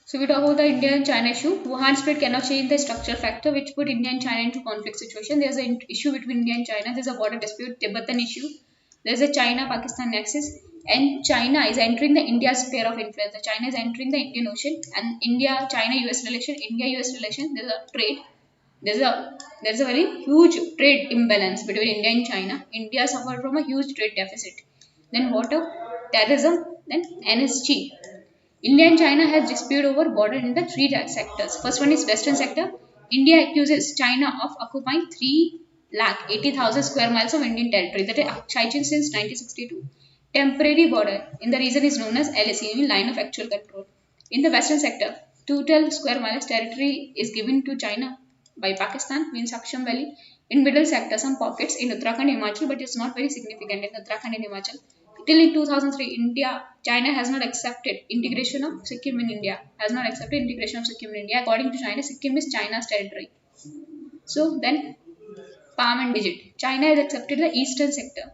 So we talk about the India and China issue. Wuhan split cannot change the structural factor which put India and China into conflict situation. There's an issue between India and China. There's a border dispute, Tibetan issue. There's a China-Pakistan nexus, and China is entering the India's sphere of influence. China is entering the Indian Ocean, and India-China-US relation, India-US relation. There's a trade. There's a very huge trade imbalance between India and China. India suffered from a huge trade deficit. Then water, terrorism, then NSG. India and China has dispute over border in the three sectors. First one is Western sector. India accuses China of occupying 3,80,000 square miles of Indian territory, that is China since 1962. Temporary border in the region is known as LAC, line of actual control. In the Western sector, total square miles territory is given to China by Pakistan, means Aksham Valley. In middle sector, some pockets in Uttarakhand, Himachal, but it's not very significant in Uttarakhand and Himachal. Till in 2003, China has not accepted integration of Sikkim in India. According to China, Sikkim is China's territory. So then, palm and digit. China has accepted the eastern sector.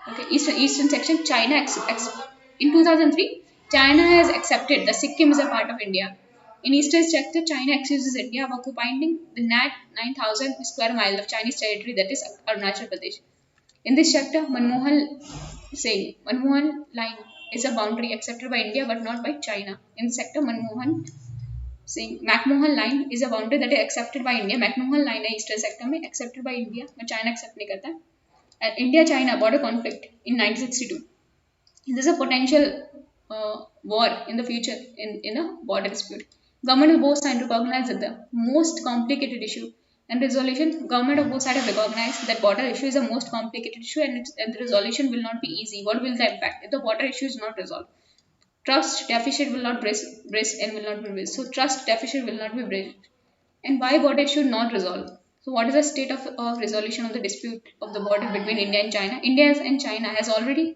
Okay, eastern section. In 2003, China has accepted that Sikkim is a part of India. In eastern sector, China accuses India of occupying the 9,000 square miles of Chinese territory, that is Arunachal Pradesh. In this sector, Manmohan line is a boundary accepted by India but not by China. In the sector, McMahon line is a boundary that is accepted by India. McMahon line है eastern sector में accepted by India, but China accept नहीं करता. And India-China border conflict in 1962. There is a potential war in the future in a border dispute. Government of both sides recognize that the most complicated issue and resolution. Government of both sides have recognized that border issue is the most complicated issue, and the resolution will not be easy. What will the impact if the border issue is not resolved? Trust deficit will not bridge and will not be bridged. So trust deficit will not be bridged. And why border issue not resolved? So what is the state of resolution of the dispute of the border between India and China? India and China has already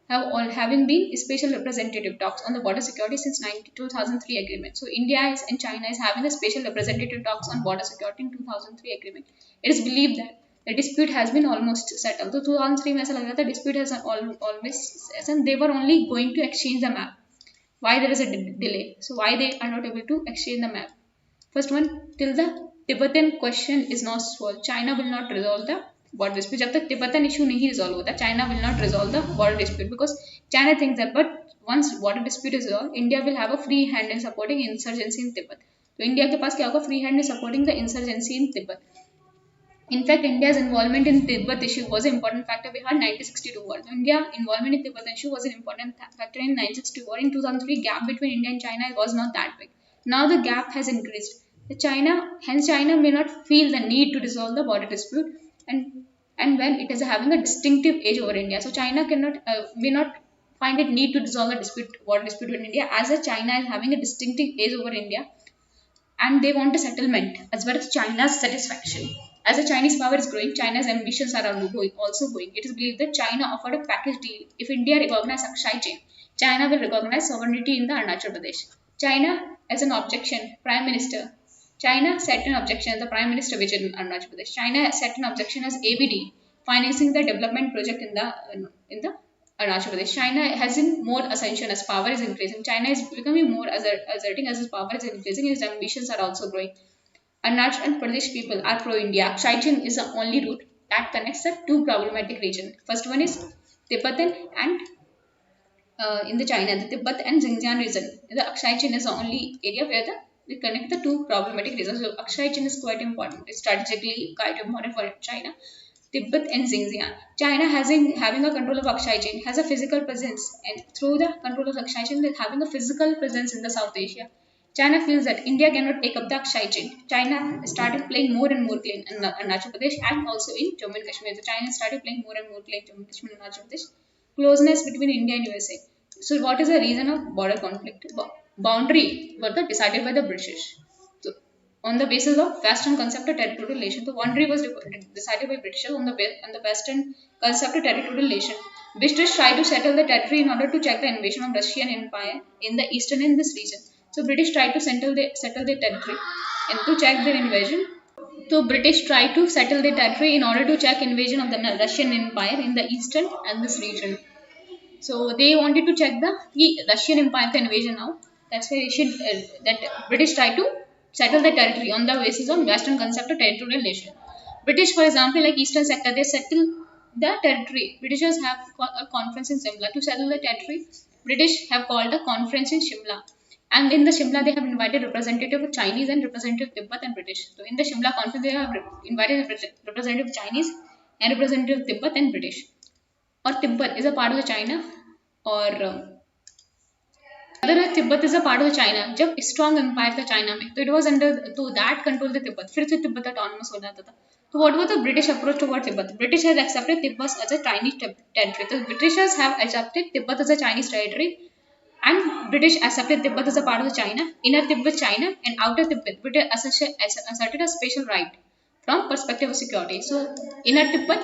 having been special representative talks on the border security since 2003 agreement. So India and China is having a special representative talks on border security in 2003 agreement. It is believed that the dispute has been almost settled. So 2003 में ऐसा लग रहा था dispute has always, and they were only going to exchange the map. Why there is a delay? So why they are not able to exchange the map? First one, till the Tibetan question is not solved, China will not resolve the border dispute. जब तक Tibetan issue नहीं resolve होता, China will not resolve the border dispute because China thinks that, but once border dispute is resolved, India will have a free hand in supporting insurgency in Tibet. तो India के पास क्या होगा? Free hand in supporting the insurgency in Tibet. In fact, India's involvement in Tibet issue was an important factor behind 1962 war. So India involvement in Tibet issue was an important factor in 1962 war. In 2003, gap between India and China was not that big. Now the gap has increased. Hence China may not feel the need to resolve the border dispute, and when it is having a distinctive edge over India. So China may not find it need to resolve the border dispute with India, as China is having a distinctive edge over India, and they want a settlement as well as China's satisfaction. As the Chinese power is growing, China's ambitions are also growing. It is believed that China offered a package deal. If India recognizes Aksai chain, China will recognize sovereignty in the Arunachal Pradesh. China as an objection, Prime Minister. China set an objection as the Prime Minister visit in Arunachal Pradesh. China set an objection as ABD, financing the development project in the Arunachal Pradesh. China has in more ascension as power is increasing. China is becoming more asserting as its power is increasing. Its ambitions are also growing. Arunachal Pradesh people are pro-India. Aksai chain is the only route that connects the two problematic regions. First one is Tibetan and in the China, the Tibet and Xinjiang region. The Aksai chain is the only area where they connect the two problematic regions. So Aksai chain is quite important. It's strategically quite important for China. Tibet and Xinjiang. China having a control of Aksai chain has a physical presence, and through the control of Aksai chain, they're having a physical presence in the South Asia. China feels that India cannot take up the Aksai chain. China started playing more and more play in Arunachal Pradesh and also in Jammu and Kashmir. So China started playing more and more play in Jammu and Kashmir and Arunachal Pradesh. Closeness between India and USA. So what is the reason of border conflict? Boundary was decided by the British. So on the basis of Western concept of territorial relation, the boundary was decided by British on the Western concept of territorial relation. British tried to settle the territory in order to check the invasion of Russian Empire in the eastern in this region. So British tried to settle their territory and to check their invasion. So British tried to settle their territory in order to check invasion of the Russian Empire in the eastern and this region. So they wanted to check the Russian Empire invasion now. That's why that British tried to settle the territory on the basis of Western concept of territorial nation. British, for example, like Eastern sector, they settle the territory. Britishers have a conference in Shimla to settle the territory. British have called a conference in Shimla. And in the Shimla, they have invited representative of Chinese and representative Tibet and British. So in the Shimla conference, they have invited representative Chinese and representative Tibet and British. Or Tibet is a part of the China, or अगर Tibet is a part of China, जब strong empire था China में, तो it was under, तो that control the Tibet, फिर से Tibet autonomous हो जाता था. तो what was the British approach toward Tibet? British has accepted Tibet as a Chinese territory. तो Britishers have accepted Tibet as a Chinese territory and British accepted Tibet as a part of China, inner Tibet China, and outer Tibet British asserted a special right from perspective of security. So inner Tibet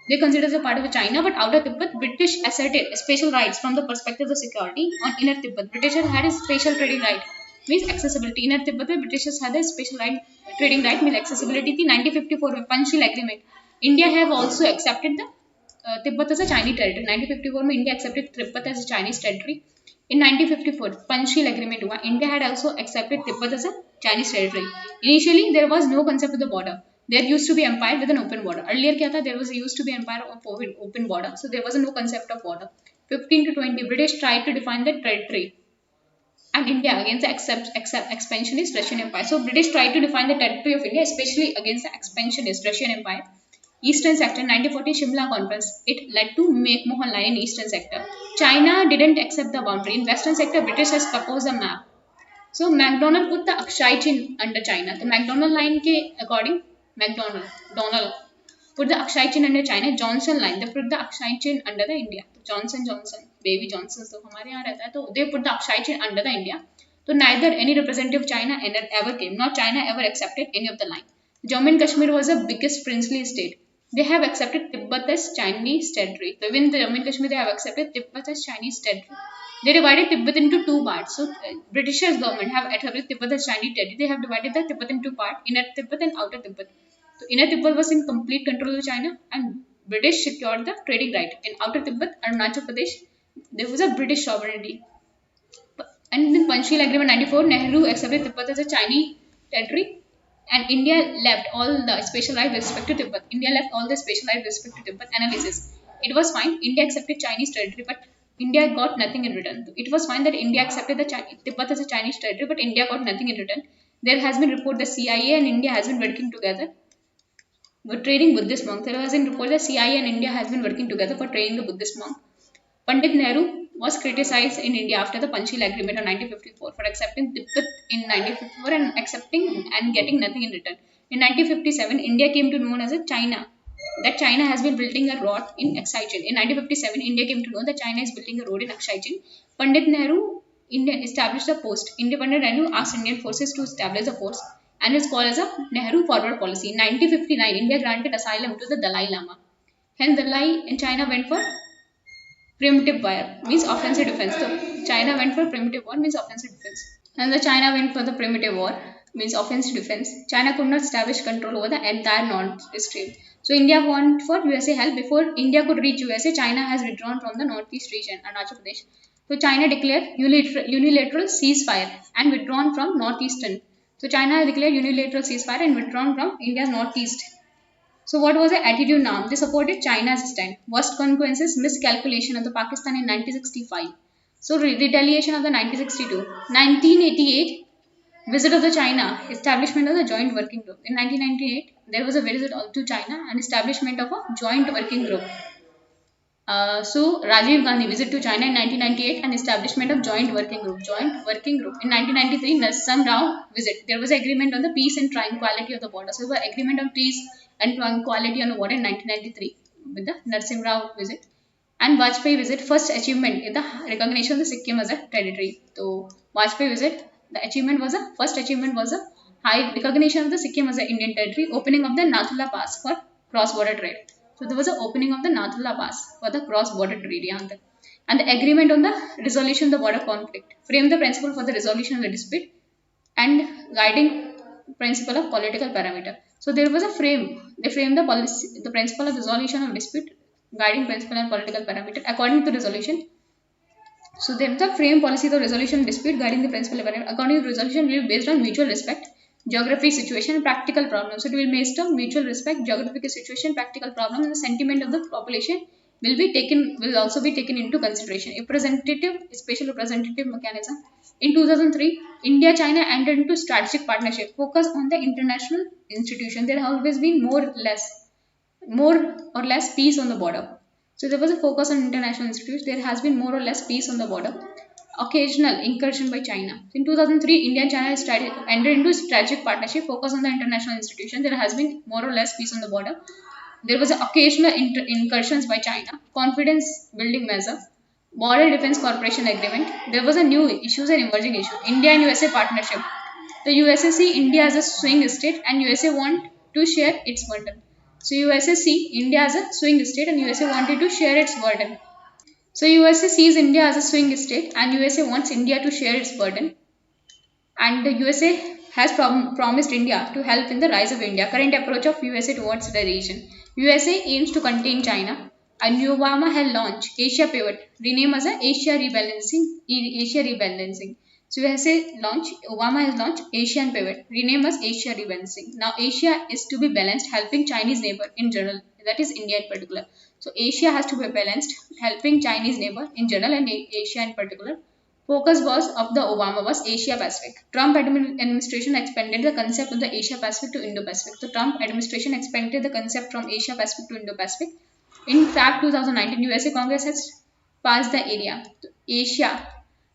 they consider as a part of China, but outer Tibet British asserted special rights from the perspective of security. On inner Tibet, Britishers had a special trading right, means accessibility. Inner Tibet में Britishers had a special right, trading right means accessibility थी. 1954 में Panchsheel Agreement. India have also accepted the Tibet as a Chinese territory. 1954 में India accepted Tibet as a Chinese territory. In 1954, Panchsheel Agreement हुआ. India had also accepted Tibet as a Chinese territory. Initially, there was no concept of the border. There used to be empire with an open border. Earlier क्या था? There was used to be empire of open border. So there was no concept of border. 15 to 20, British tried to define the territory. And India against the expansionist Russian Empire. So British tried to define the territory of India, especially against the expansionist Russian Empire. Eastern sector, 1940 Shimla conference. It led to McMahon line in eastern sector. China didn't accept the boundary. In western sector, British has proposed a map. So McDonald put the Aksai Chin under China. The McDonald line के according Donald put the Aksai Chin under China. Johnson line they put the Aksai Chin under the India. Johnson baby Johnson तो हमारे यहाँ रहता है, तो they put the Aksai Chin under the India. So neither any representative of China ever came, nor China ever accepted any of the line. Jammu and Kashmir was the biggest princely state. They have accepted Tibet as Chinese territory. So in the Jammu and Kashmir, they have accepted Tibet as Chinese territory. They divided Tibet into two parts. So Britishers government have accepted Tibet as Chinese territory. They have divided the Tibet into two parts, inner Tibet and outer Tibet. So inner Tibet was in complete control of China, and British secured the trading right. In outer Tibet, Arunachal Pradesh, there was a British sovereignty. And in Panchsheel Agreement 94, Nehru accepted Tibet as a Chinese territory. And India left all the special right with respect to Tibet. India left all the special right with respect to Tibet. Analysis. It was fine. India accepted Chinese territory, but India got nothing in return. It was fine that India accepted the Tibet as a Chinese territory, but India got nothing in return. There has been report that CIA and India has been working together for trading Buddhist monks. There has been report that CIA and India has been working together for trading the Buddhist monk. Pandit Nehru was criticized in India after the Panchsheel Agreement of 1954 for accepting Tibet in 1954 and accepting and getting nothing in return. In 1957, India came to know as a China. That China has been building a road in Aksai Chin. In 1957, India came to know that China is building a road in Aksai Chin. Pandit Nehru established a post. Independent Nehru asked Indian forces to establish a force and is called as a Nehru Forward Policy. In 1959, India granted asylum to the Dalai Lama. Hence, Dalai in China went for primitive war means offensive defense. So China went for primitive war means offensive defense. And the China went for the primitive war means offensive defense. China could not establish control over the entire North Stream. So India went for USA help. Before India could reach USA, China has withdrawn from the Northeast region, Arunachal Pradesh. So China declared unilateral ceasefire and withdrawn from Northeastern. So China declared unilateral ceasefire and withdrawn from India's Northeast. So what was the attitude now? They supported China's stand. Worst consequences, miscalculation of the Pakistan in 1965. So retaliation of the 1962. 1988, visit of the China, establishment of the joint working group. In 1998, there was a visit to China and establishment of a joint working group. So Rajiv Gandhi visit to China in 1998 and establishment of joint working group. In 1993, Narsam Rao visit. There was agreement on the peace and tranquility of the border. So there was agreement on peace and tranquility on the border in 1993 with the Narsam Rao visit. And Vajpayee visit, first achievement in the recognition of the Sikkim as a territory. So Vajpayee visit, first achievement was a high recognition of the Sikkim as an Indian territory, opening of the Nathula Pass for cross-border trade. So there was an opening of the Nathula Pass for the cross-border trade. And the agreement on the resolution of the border conflict, frame the principle for the resolution of the dispute and guiding principle of political parameter. So there was a frame. They framed the policy, the principle of resolution of dispute, guiding principle and political parameter. According to resolution, So there is a frame policy of resolution dispute guiding the principal environment. According to resolution, will be based on mutual respect, geographic situation, and practical problems. So it will be based on mutual respect, geographic situation, practical problem, and the sentiment of the population will also be taken into consideration. A representative, special representative mechanism. In 2003, India China entered into strategic partnership focused on the international institution. There have always been more or less peace on the border. So there was a focus on international institutes. There has been more or less peace on the border. Occasional incursion by China. In 2003, India and China entered into strategic partnership focused on the international institution. There has been more or less peace on the border. There was occasional incursions by China. Confidence building measure. Border Defense Cooperation Agreement. There was a new issues and emerging issue. India and USA partnership. The USA see India as a swing state and USA want to share its burden. So USA see India as a swing state and USA wanted to share its burden. So USA sees India as a swing state and USA wants India to share its burden. And the USA has promised India to help in the rise of India. Current approach of USA towards the region. USA aims to contain China. And Obama has launched Asia Pivot, renamed as a Asia Rebalancing. So Obama has launched Asian Pivot, renamed as Asia Rebalancing. Now Asia is to be balanced, helping Chinese neighbor in general, that is India in particular. So Asia has to be balanced, helping Chinese neighbor in general and Asia in particular. Focus was of the Obama was Asia Pacific. Trump administration expanded the concept of the Asia Pacific to Indo-Pacific. So Trump administration expanded the concept from Asia Pacific to Indo-Pacific. In fact, 2019 USA Congress has passed the Asia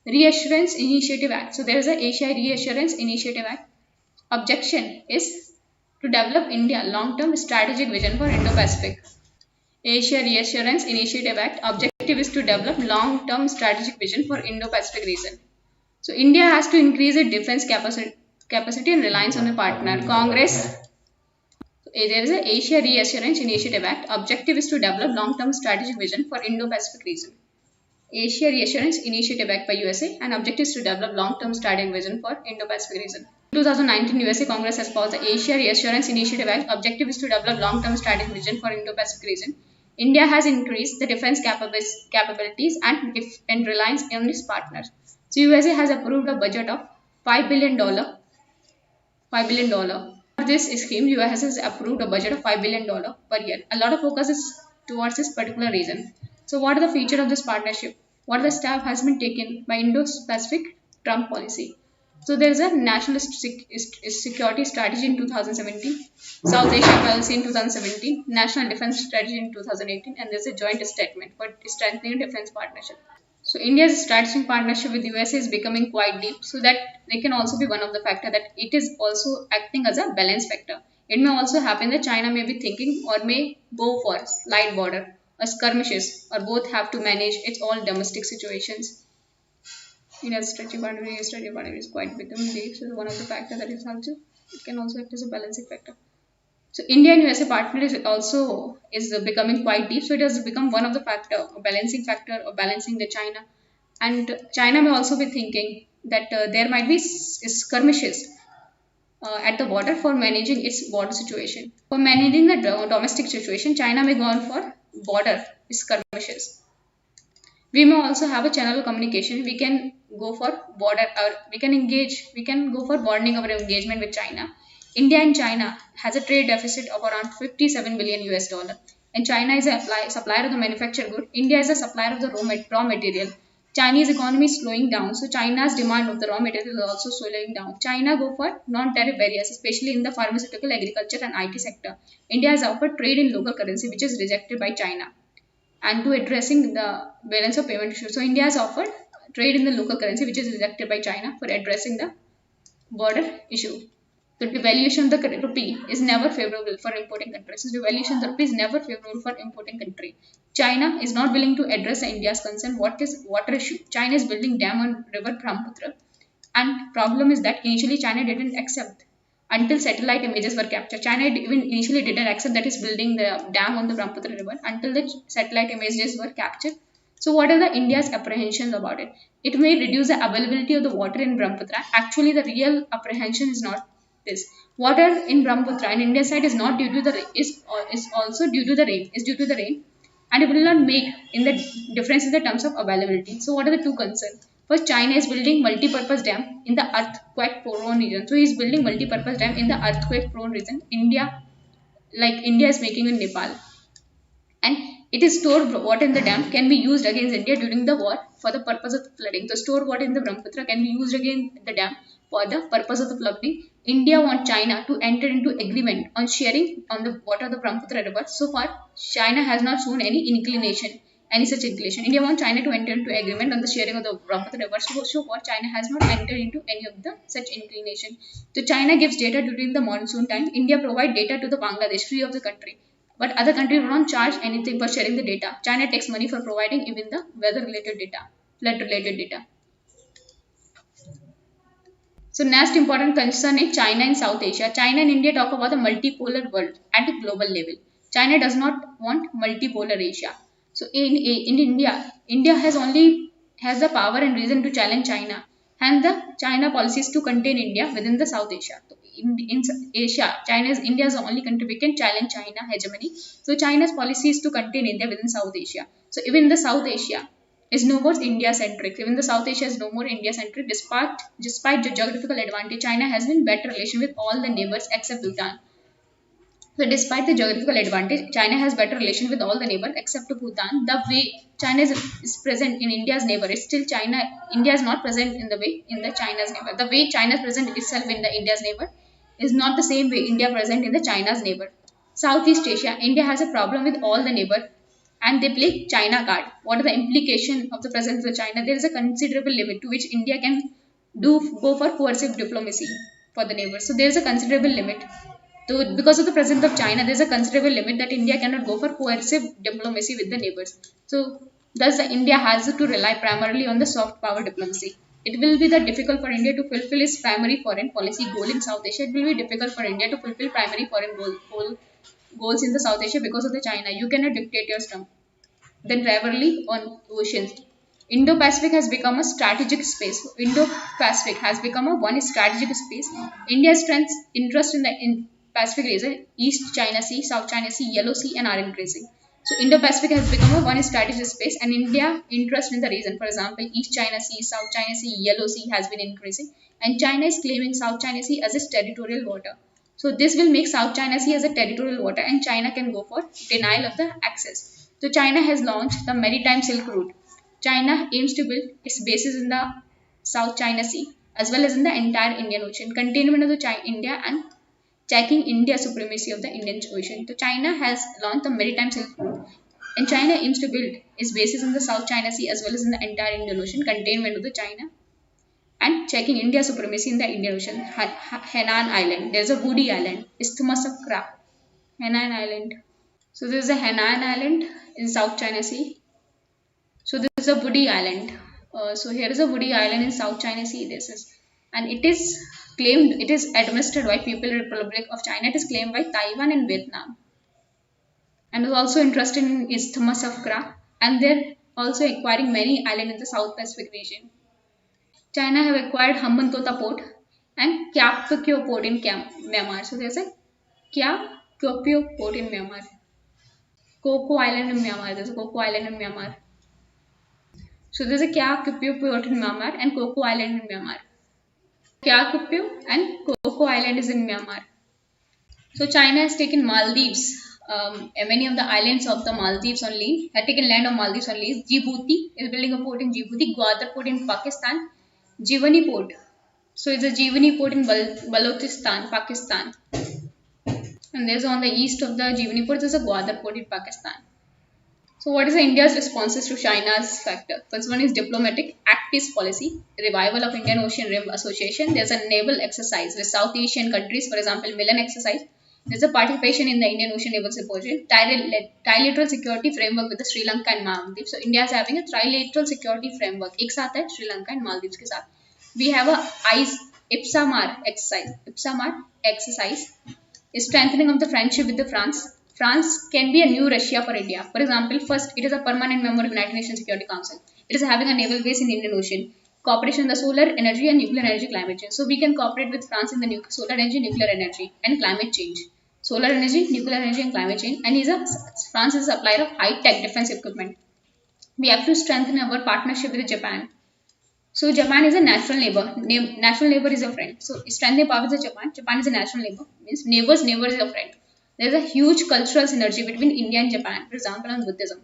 Reassurance Initiative Act. So there is a Asia Reassurance Initiative Act. Objection is to develop India long-term strategic vision for Indo-Pacific. Asia Reassurance Initiative Act. Objective is to develop long-term strategic vision for Indo-Pacific region. So India has to increase its defense capacity and reliance on a partner. Congress. There is a Asia Reassurance Initiative Act. Objective is to develop long-term strategic vision for Indo-Pacific region. Asia Reassurance Initiative Act by USA and objective is to develop long-term strategic vision for Indo-Pacific region. 2019 USA Congress has passed the Asia Reassurance Initiative Act. Objective is to develop long-term strategic vision for Indo-Pacific region. India has increased the defense capabilities and reliance on its partners. So USA has approved a budget of $5 billion. For this scheme, US has approved a budget of $5 billion per year. A lot of focus is towards this particular region. So what are the features of this partnership? What the step has been taken by Indo-Pacific Trump policy? So there is a national security strategy in 2017, South Asia policy in 2017, national defense strategy in 2018, and there is a joint statement for strengthening defense partnership. So India's strategic partnership with USA is becoming quite deep, so that they can also be one of the factor that it is also acting as a balance factor. It may also happen that China may be thinking or may go for slight border or skirmishes, or both have to manage its own domestic situations. India's strategic partnership is quite becoming deep, so one of the factor that is also it can also act as a balancing factor. So India and USA partner is becoming quite deep. So it has become one of the a balancing factor of balancing the China. And China may also be thinking that there might be skirmishes at the border for managing its border situation. For managing the domestic situation, China may go on for border skirmishes. We may also have a channel of communication. We can go for we can go for broadening our engagement with China. India and China has a trade deficit of around 57 billion US dollar. And China is a supplier of the manufactured good. India is a supplier of the raw material. Chinese economy is slowing down. So China's demand of the raw material is also slowing down. China go for non-tariff barriers, especially in the pharmaceutical, agriculture and IT sector. India has offered trade in local currency, which is rejected by China. And to addressing the balance of payment issue. So India has offered trade in the local currency, which is rejected by China for addressing the border issue. The devaluation of the rupee is never favorable for importing countries. So devaluation of the rupee is never favorable for importing country. China is not willing to address India's concern. What is water issue? China is building dam on river Brahmaputra. And problem is that initially China didn't accept until satellite images were captured. China even initially didn't accept that is building the dam on the Brahmaputra river until the satellite images were captured. So what are the India's apprehensions about it? It may reduce the availability of the water in Brahmaputra. Actually, the real apprehension is not this. Water in Brahmaputra and India side is not due to the is also due to the rain. Is due to the rain. and it will not make in the difference in the terms of availability. So what are the two concerns? First, China is building multi-purpose dam in the earthquake prone region. So he is building multi-purpose dam in the earthquake prone region. India is making in Nepal, and it is stored water in the dam can be used against India during the war for the purpose of flooding. The stored water in the Brahmaputra can be used against the dam for the purpose of the flooding. India wants China to enter into agreement on sharing on the water of the Brahmaputra river. So far, China has not shown any such inclination. India wants China to enter into agreement on the sharing of the Brahmaputra river. So far, China has not entered into any of the such inclination. So China gives data during the monsoon time. India provides data to the Bangladesh free of the country. But other countries don't charge anything for sharing the data. China takes money for providing even the weather-related data, flood-related data. So next important concern is China and South Asia. China and India talk about the multipolar world at a global level. China does not want multipolar Asia. So in India has the power and reason to challenge China, and the China policies to contain India within the South Asia. So in Asia, India is the only country we can challenge China hegemony. So China's policy is to contain India within South Asia. So even the South Asia is no more India centric. Even the South Asia is no more India centric. Despite the geographical advantage, China has been better relation with all the neighbors except Bhutan. So despite the geographical advantage, China has better relation with all the neighbors except Bhutan. The way China is present in India's neighbor is still China. India is not present in the way in the China's neighbor. The way China is present itself in the India's neighbor is not the same way India present in the China's neighbor. Southeast Asia, India has a problem with all the neighbor and they play China card. What are the implications of the presence of China? There is a considerable limit to which India can go for coercive diplomacy for the neighbors. So there is a considerable limit. So because of the presence of China, there is a considerable limit that India cannot go for coercive diplomacy with the neighbors. So thus India has to rely primarily on the soft power diplomacy. It will be difficult for India to fulfill its primary foreign policy goal in South Asia. It will be difficult for India to fulfill primary foreign goals in the South Asia because of the China. You cannot dictate your term. Then rivalry on oceans. Indo-Pacific has become a strategic space. Indo-Pacific has become a one strategic space. India's interest in the Pacific region, East China Sea, South China Sea, Yellow Sea, and are increasing. So Indo-Pacific has become a one strategic space, and India interest in the region, for example, East China Sea, South China Sea, Yellow Sea has been increasing, and China is claiming South China Sea as its territorial water. So this will make South China Sea as a territorial water, and China can go for denial of the access. So China has launched the Maritime Silk Route. China aims to build its bases in the South China Sea as well as in the entire Indian Ocean, containment of the India and checking India's supremacy of the Indian Ocean. So China has launched the Maritime Silk Route, and China aims to build its bases in the South China Sea as well as in the entire Indian Ocean, containment of the China and checking India's supremacy in the Indian Ocean. Hainan Island, there's a Woody Island, Isthmus of Kra, Hainan Island. So this is a Hainan Island in South China Sea. So this is a Woody Island. So here is a Woody Island in South China Sea. And it is claimed, it is administered by People's Republic of China. It is claimed by Taiwan and Vietnam. And is also interested in Isthmus of Kra. And they're also acquiring many islands in the South Pacific region. China have acquired Hambantota port and Kya Pkyo port in Myanmar. So there's a Kya Pkyo port in Myanmar. Coco Island in Myanmar. There's a Coco Island in Myanmar. So there's a Kya Pkyo port in Myanmar and Coco Island in Myanmar. Kya Pkyo and Coco Island is in Myanmar. So China has taken Maldives. Many of the islands of the Maldives on lease. Have taken land of Maldives on lease. Djibouti is building a port in Djibouti. Gwadar port in Pakistan. Jivani port. So it's a Jivani port in Balochistan, Pakistan. And there's on the east of the Jivani port, there's a Gwadar port in Pakistan. So what is India's responses to China's factor? First one is diplomatic act peace policy, revival of Indian Ocean Rim Association. There's a naval exercise with South Asian countries, for example, Milan exercise. There's a participation in the Indian Ocean Naval Symposium, trilateral security framework with the Sri Lanka and Maldives. So India is having a trilateral security framework. एक साथ है Sri Lanka and Maldives के साथ. We have a IPSAMAR exercise. Strengthening of the friendship with the France. France can be a new Russia for India. For example, first, it is a permanent member of United Nations Security Council. It is having a naval base in the Indian Ocean. Cooperation in the solar energy and nuclear energy climate change. So we can cooperate with France in the solar energy, nuclear energy and climate change. solar energy, nuclear energy, and climate change. And France is a supplier of high-tech defense equipment. We have to strengthen our partnership with Japan. So Japan is a natural neighbor. Natural neighbor is a friend. So strengthening power with Japan. Japan is a natural neighbor. Means neighbor's neighbor is a friend. There is a huge cultural synergy between India and Japan. For example, on Buddhism.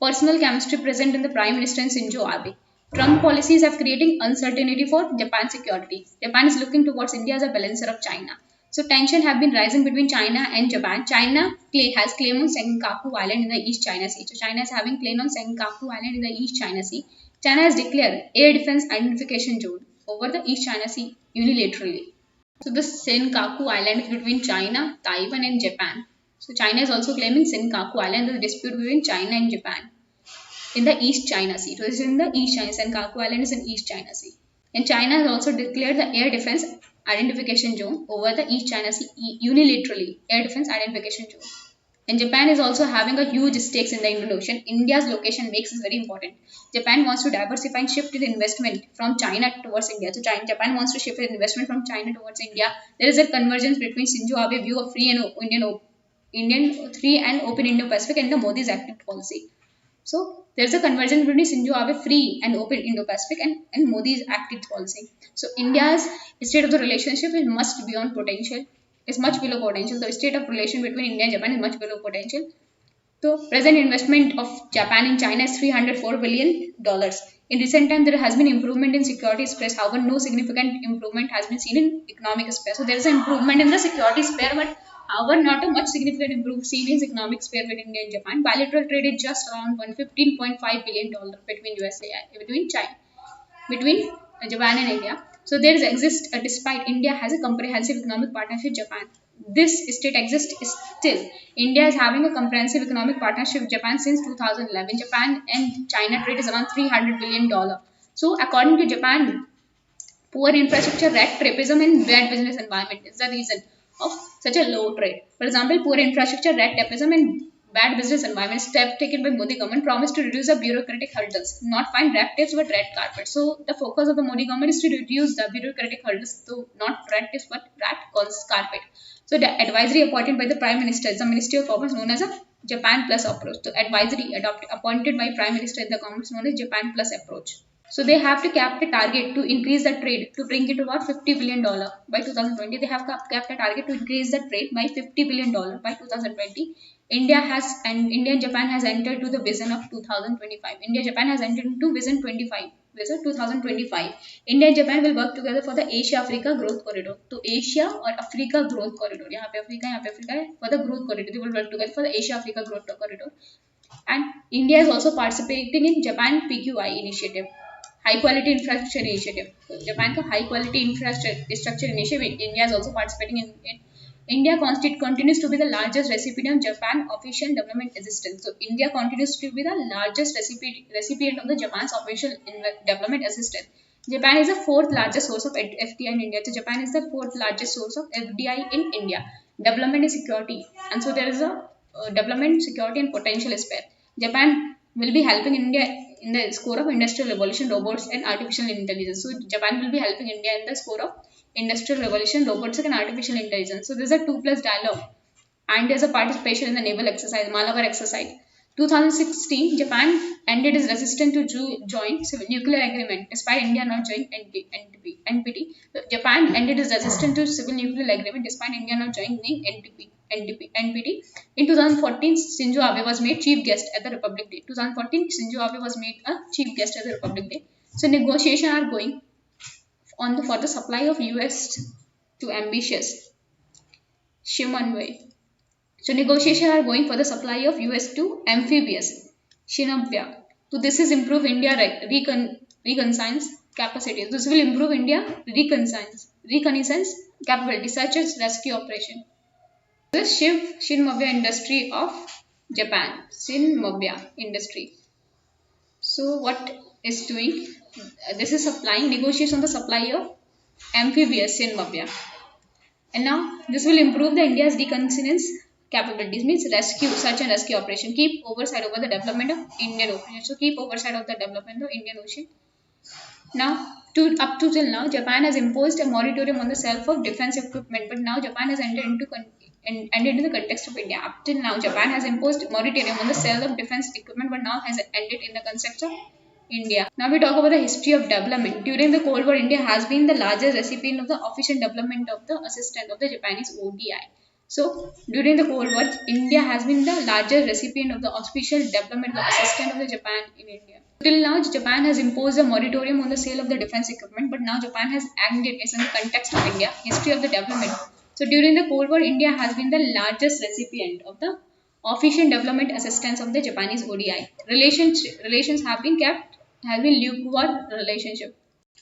Personal chemistry present in the Prime Minister and Shinzo Abe. Trump policies have creating uncertainty for Japan's security. Japan is looking towards India as a balancer of China. So tension have been rising between China and Japan. China has claim on Senkaku Island in the East China Sea. So China is having claim on Senkaku Island in the East China Sea. China has declared air defense identification zone over the East China Sea unilaterally. So the Senkaku Island is between China, Taiwan and Japan. So China is also claiming Senkaku Island, the dispute between China and Japan in the East China Sea. So this is in the East China. Senkaku Island is in East China Sea. And China has also declared the air defense identification zone over the East China Sea unilaterally. Air defense identification zone. And Japan is also having a huge stakes in the Indian Ocean. India's location makes it very important. Japan wants to diversify and shift its investment from China towards India. So Japan wants to shift its investment from China towards India. There is a convergence between Shinzo Abe's view of free and open Indo-Pacific and the Modi's active policy. So there is a convergence between Shinzo Abe's free and open Indo-Pacific and Modi's active policy. So India's state of the relationship is much beyond potential. Is much below potential. The state of relation between India and Japan is much below potential. So present investment of Japan in China is $304 billion. In recent time, there has been improvement in security space. However, no significant improvement has been seen in economic space. So there is an improvement in the security sphere, but however, not a much significant improvement seen in economic sphere between India and Japan. Bilateral trade is just around $15.5 billion between Japan and India. So there exists, despite India has a comprehensive economic partnership with Japan. This state exists still. India is having a comprehensive economic partnership with Japan since 2011. Japan and China trade is around $300 billion. So according to Japan, poor infrastructure, rat trapeism and bad business environment is the reason of such a low trade. For example, poor infrastructure, rat trapeism and bad business environment. Step taken by Modi government promised to reduce the bureaucratic hurdles, not find red tapes but red carpet. So the focus of the Modi government is to reduce the bureaucratic hurdles, so not red tapes but red carpet. So the advisory appointed by the Prime Minister is the Ministry of Commerce known as a Japan Plus approach. So advisory appointed by Prime Minister in the Commerce known as Japan Plus approach. So they have to cap the target to increase the trade to bring it to about $50 billion by 2020. They have capped a target to increase the trade by $50 billion by 2020. India and Japan has entered to the vision of 2025. India Japan has entered into vision 2025. India and Japan will work together for the Asia-Africa growth corridor. So Asia or Africa growth corridor. यहाँ पे Africa for the growth corridor. They will work together for the Asia-Africa growth corridor. And India is also participating in Japan PQI initiative. High quality infrastructure initiative. So Japan का high quality infrastructure initiative. India is also participating in it. India continues to be the largest recipient of Japan official development assistance. So India continues to be the largest recipient of the Japan's official development assistance. Japan is the fourth largest source of FDI in India. So Japan is the fourth largest source of FDI in India. Development and security. And so there is a development, security and potential sphere. Japan will be helping India in the score of industrial revolution, robots and artificial intelligence. So Japan will be helping India in the score of industrial revolution, robotics and artificial intelligence. So there's a 2+ dialogue and there's a participation in the naval exercise, Malabar exercise. 2016, Japan ended its resistance to join civil nuclear agreement despite India not joining NPT. So Japan ended its resistance to civil nuclear agreement despite India not joining NPT. In 2014, Shinzo Abe was made chief guest at the Republic Day. 2014, Shinzo Abe was made a chief guest at the Republic Day. So negotiations are going on for the supply of US to ambitious Shimonway. So negotiations are going for the supply of US to amphibious Shinobya. So this is improve India reconnaissance capacity. This will improve India reconnaissance capability such as rescue operation. The Shinobya industry of Japan. Shinobya industry. So what is doing? This is supplying negotiations on the supply of amphibious Shinobya. And now this will improve the India's reconnaissance capabilities, means search and rescue operation. Keep oversight over the development of Indian Ocean. So keep oversight of the development of Indian Ocean. Now, up to till now, Japan has imposed a moratorium on the sale of defense equipment, but now Japan has entered and ended in the context of India. Up till now, Japan has imposed moratorium on the sale of defense equipment, but now has ended in the context of India. Now we talk about the history of development. During the Cold War, India has been the largest recipient of the official development of the assistance of the Japanese ODI. So during the Cold War, India has been the largest recipient of the official development of assistance of the Japan in India. Till now, Japan has imposed a moratorium on the sale of the defense equipment, but now Japan has acted as in the context of India, history of the development. So during the Cold War, India has been the largest recipient of the official development assistance of the Japanese ODI. Relations have been lukewarm relationship.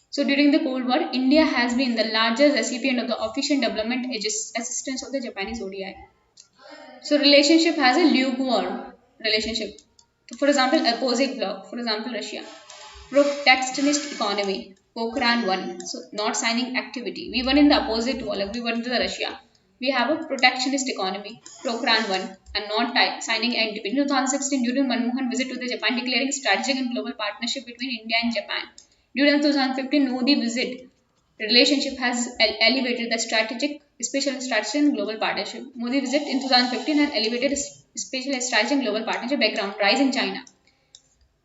So during the Cold War, India has been the largest recipient of the official development assistance of the Japanese ODI. So relationship has a lukewarm relationship. For example, opposite bloc. For example, Russia. Protectionist economy. Pokhran 1. So not signing activity. We were in the opposite wall. We were into the Russia. We have a protectionist economy. Pokhran 1. And not signing activity. In 2016, during Manmohan visit to the Japan, declaring strategic and global partnership between India and Japan. During 2015 Modi visit, relationship has elevated the strategic, special strategic and global partnership. Modi visit in 2015 and elevated special strategic and global partnership background, rise in China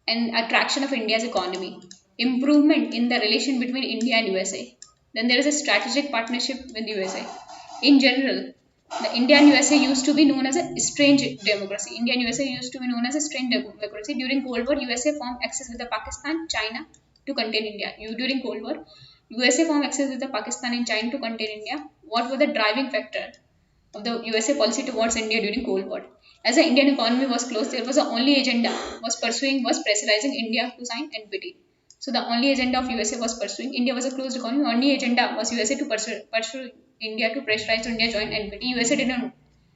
and attraction of India's economy, improvement in the relation between India and USA. Then there is a strategic partnership with USA. In general, the India and USA used to be known as a strange democracy. India and USA used to be known as a strange democracy. During Cold War, USA formed axis with the Pakistan, China to contain India. During Cold War, USA formed axis with the Pakistan and China to contain India. What were the driving factor of the USA policy towards India during Cold War? As the Indian economy was closed, there was the only agenda was pressurizing India to sign NPT. So the only agenda of USA was pursuing. India was a closed economy. Only agenda was USA to pursue India to pressurize India join NPT. USA didn't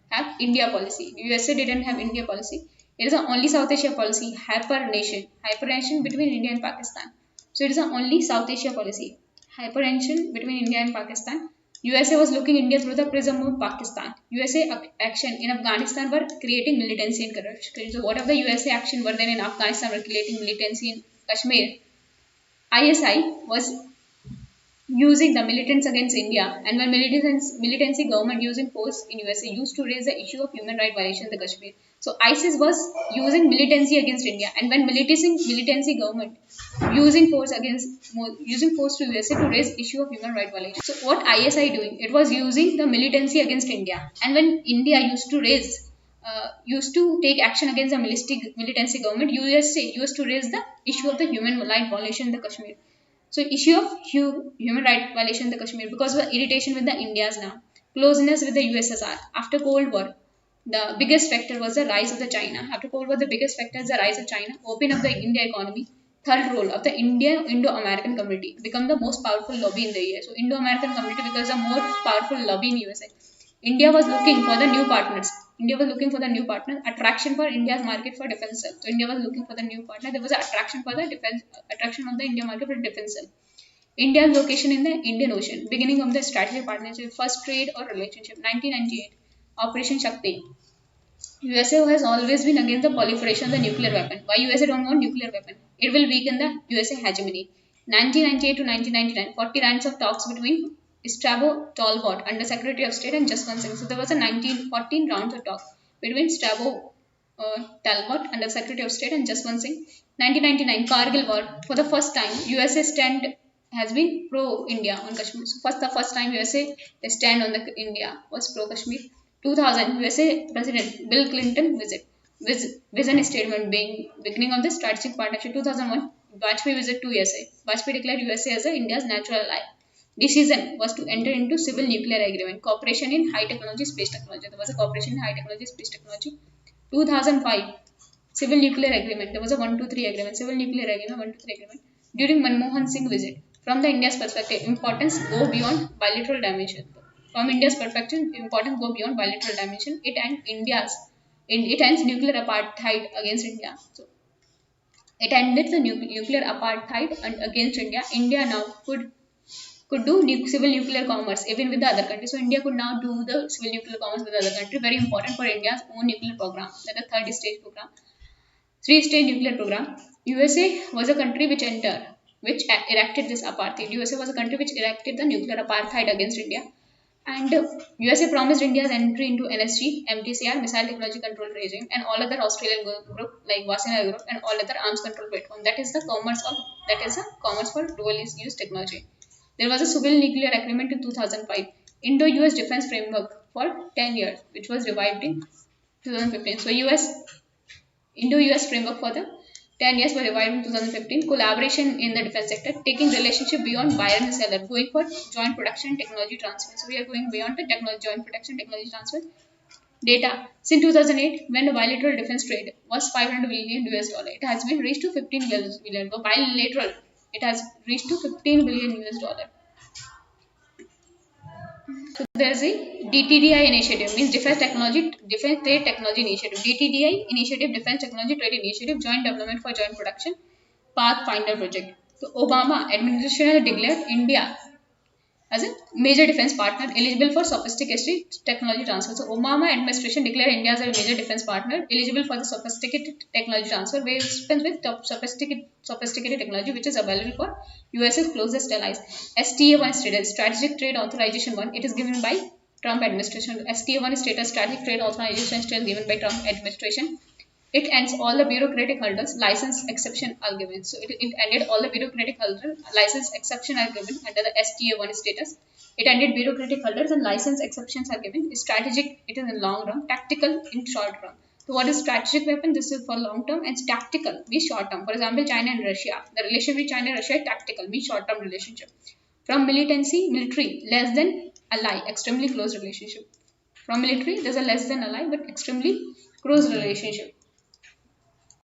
have India policy. USA didn't have India policy. It is the only South Asia policy, hyper nation between India and Pakistan. So it is the only South Asia policy, hyper-nation between India and Pakistan. USA was looking India through the prism of Pakistan. USA action in Afghanistan were creating militancy and corruption. So whatever the USA action were then in Afghanistan were creating militancy in Kashmir. ISI was using the militants against India, and when militancy government using force in USA used to raise the issue of human rights violation in the Kashmir. So ISIS was using militancy against India, and when militancy government using force to USA to raise issue of human rights violation. So what ISI doing? It was using the militancy against India, and when India used to take action against the militancy government, USA used to raise the issue of the human rights violation in the Kashmir. So issue of human rights violation in the Kashmir because of the irritation with the India's now closeness with the USSR. After Cold War, the biggest factor was the rise of the China. After Cold War, the biggest factor is the rise of China, open up the India economy. Third role of the Indo-American community become the most powerful lobby in the year. So Indo-American community becomes the more powerful lobby in USA. India was looking for the new partners. Attraction for India's market for defense. So India was looking for the new partner. There was an attraction of the India market for defense. India's location in the Indian Ocean. Beginning of the strategic partnership, first trade or relationship. 1998. Operation Shakti. USA has always been against the proliferation of the nuclear weapon. Why USA don't want nuclear weapon? It will weaken the USA hegemony. 1998 to 1999. 40 rounds of talks between Strabo Talbot, Under Secretary of State, and Jaswant Singh. So there was a 14 rounds of talk between Strabo Talbot, Under Secretary of State, and Jaswant Singh. 1999 Kargil War. For the first time, USA stand has been pro-India on Kashmir. So the first time USA stand on the India was pro-Kashmir. 2000 USA President Bill Clinton vision statement being beginning of the strategic partnership. 2001 Vajpayee visit to USA. Vajpayee declared USA as India's natural ally. Decision was to enter into civil nuclear agreement, cooperation in high technology, space technology. There was a cooperation in high technology, space technology. 2005, civil nuclear agreement. There was a 1-2-3 agreement, civil nuclear agreement, 1-2-3 agreement. During Manmohan Singh visit, from the India's perspective, importance go beyond bilateral dimension. From India's perspective, importance go beyond bilateral dimension. It ends nuclear apartheid against India. So it ended the nuclear apartheid against India. India now could do civil nuclear commerce even with the other countries. So India could now do the civil nuclear commerce with the other country. Very important for India's own nuclear program. That the third stage program. 3-stage nuclear program. USA was a country which erected this apartheid. USA was a country which erected the nuclear apartheid against India. And USA promised India's entry into NSG, MTCR, Missile Technology Control Regime, and all other Australian group like Wasina Group and all other arms control platform. That is the commerce for dual use technology. There was a civil nuclear agreement in 2005, Indo-US Defense Framework for 10 years, which was revived in 2015. So Indo-US framework for the 10 years were revived in 2015. Collaboration in the defense sector, taking relationship beyond buyer and seller, going for joint production and technology transfer. So we are going beyond the joint production technology transfer. Data. Since 2008, when the bilateral defense trade was 500 billion US dollar, it has been reached to 15 billion. So bilateral, it has reached to 15 billion US dollar. So there is a DTDI initiative, means Defense Trade Technology Initiative. DTDI initiative, Defense Technology Trade Initiative, Joint Development for Joint Production, Pathfinder Project. So Obama administration has declared India as a major defense partner eligible for sophisticated technology transfer. So Obama administration declared India as a major defense partner eligible for the sophisticated technology transfer, where it spends with top sophisticated technology which is available for US's closest allies. STA1 status, Strategic Trade Authorization 1, it is given by Trump administration. STA1 status, Strategic Trade Authorization, still given by Trump administration. It ends all the bureaucratic hurdles, license exception are given. So it ended all the bureaucratic hurdles, license exception are given under the STA1 status. It ended bureaucratic hurdles and license exceptions are given. Strategic, it is in long run, tactical in short run. So what is strategic weapon? This is for long term, and tactical means short term. For example, China and Russia. The relationship with China and Russia is tactical, means short term relationship. From military, less than ally, extremely close relationship. From military, there's a less than ally but extremely close relationship.